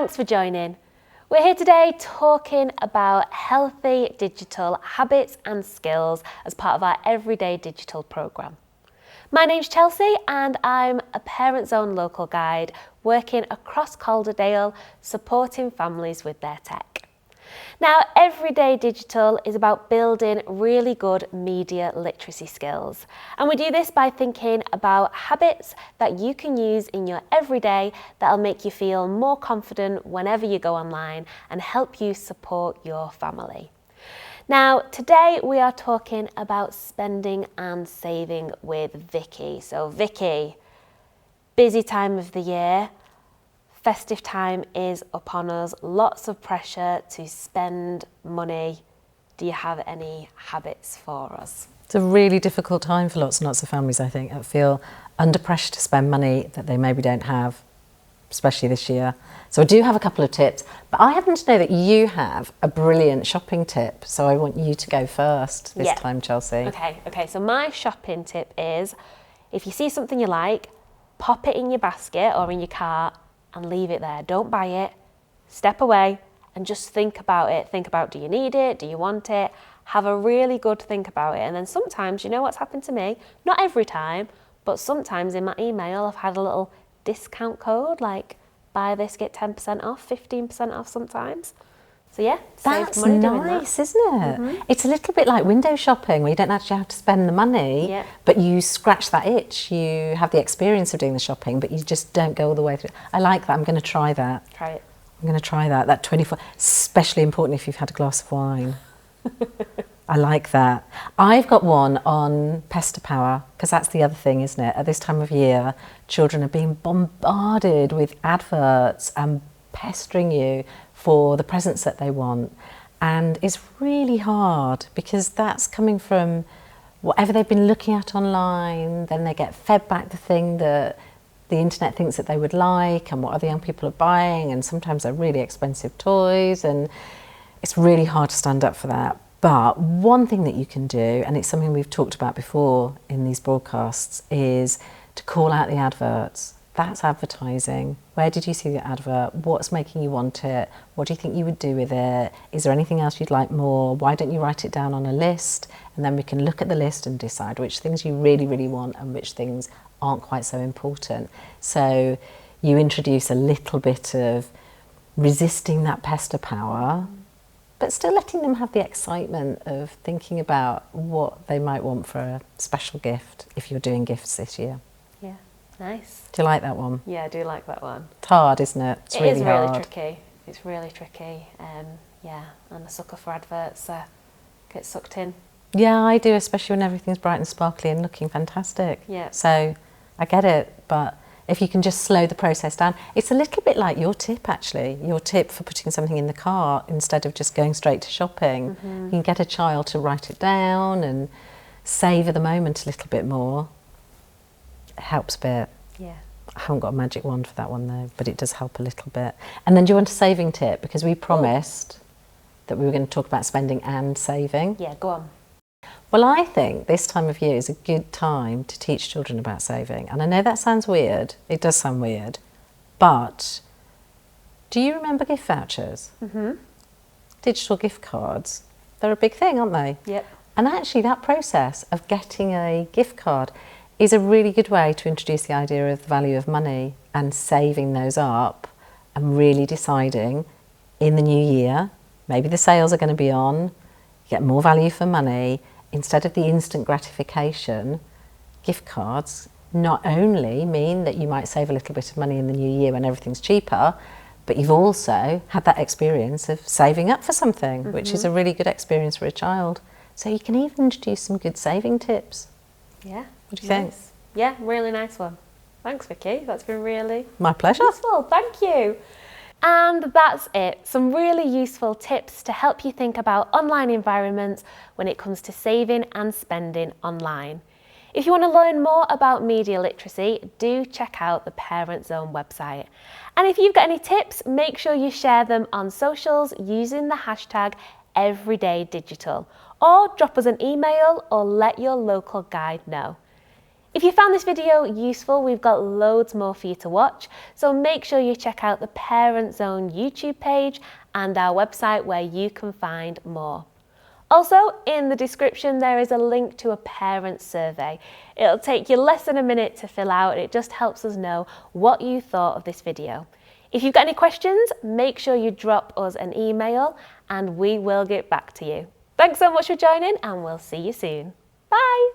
Thanks for joining. We're here today talking about healthy digital habits and skills as part of our Everyday Digital programme. My name's Chelsea and I'm a Parents Own local guide working across Calderdale supporting families with their tech. Now, Everyday Digital is about building really good media literacy skills. And we do this by thinking about habits that you can use in your everyday that'll make you feel more confident whenever you go online and help you support your family. Now, today we are talking about spending and saving with Vicki. So Vicki, busy time of the year. Festive time is upon us, lots of pressure to spend money. Do you have any habits for us? It's a really difficult time for lots and lots of families, I think, that feel under pressure to spend money that they maybe don't have, especially this year. So I do have a couple of tips, but I happen to know that you have a brilliant shopping tip. So I want you to go first this time, Chelsea. Okay, so my shopping tip is, if you see something you like, pop it in your basket or in your cart and leave it there. Don't buy it, step away and just think about it. Think about, do you need it? Do you want it? Have a really good think about it. And then sometimes, you know what's happened to me? Not every time, but sometimes in my email, I've had a little discount code, like buy this, get 10% off, 15% off sometimes. So yeah, that's save money doing nice, that. isn't it? Mm-hmm. It's a little bit like window shopping where you don't actually have to spend the money, but you scratch that itch. You have the experience of doing the shopping, but you just don't go all the way through. I like that. I'm going to try that. Try it. I'm going to try that. That 24, especially important if you've had a glass of wine. I like that. I've got one on pester power, because that's the other thing, isn't it? At this time of year, children are being bombarded with adverts and pestering you for the presents that they want, and it's really hard because that's coming from whatever they've been looking at online. Then they get fed back the thing that the internet thinks that they would like and what other young people are buying, and sometimes they're really expensive toys, and it's really hard to stand up for that. But one thing that you can do, and it's something we've talked about before in these broadcasts, is to call out the adverts. That's advertising. Where did you see the advert? What's making you want it? What do you think you would do with it? Is there anything else you'd like more? Why don't you write it down on a list? And then we can look at the list and decide which things you really, really want and which things aren't quite so important. So you introduce a little bit of resisting that pester power, but still letting them have the excitement of thinking about what they might want for a special gift if you're doing gifts this year. Yeah. Nice. Do you like that one? Yeah, I do like that one. It's hard, isn't it? It's really hard. Really tricky. It's really tricky. Yeah, I'm a sucker for adverts. Get sucked in. Yeah, I do, especially when everything's bright and sparkly and looking fantastic. Yeah. So I get it, but if you can just slow the process down, it's a little bit like your tip, actually. Your tip for putting something in the cart instead of just going straight to shopping. Mm-hmm. You can get a child to write it down and savour the moment a little bit more. It helps a bit. Yeah. I haven't got a magic wand for that one though, but it does help a little bit. And then do you want a saving tip? Because we promised that we were going to talk about spending and saving. Yeah, go on. Well, I think this time of year is a good time to teach children about saving. And I know that sounds weird. It does sound weird. But do you remember gift vouchers? Mm-hmm. Digital gift cards. They're a big thing, aren't they? Yep. And actually that process of getting a gift card is a really good way to introduce the idea of the value of money and saving those up and really deciding in the new year, maybe the sales are going to be on, you get more value for money. Instead of the instant gratification, gift cards not only mean that you might save a little bit of money in the new year when everything's cheaper, but you've also had that experience of saving up for something, which is a really good experience for a child. So you can even introduce some good saving tips. Yeah. What do you think? Yeah, really nice one. Thanks, Vicki. That's been really my pleasure. Useful. Thank you. And that's it. Some really useful tips to help you think about online environments when it comes to saving and spending online. If you want to learn more about media literacy, do check out the Parents Zone website. And if you've got any tips, make sure you share them on socials using the hashtag #EverydayDigital, or drop us an email or let your local guide know. If you found this video useful, we've got loads more for you to watch, so make sure you check out the Parent Zone YouTube page and our website where you can find more. Also, in the description there is a link to a parent survey. It'll take you less than a minute to fill out, and it just helps us know what you thought of this video. If you've got any questions, make sure you drop us an email and we will get back to you. Thanks so much for joining, and we'll see you soon. Bye!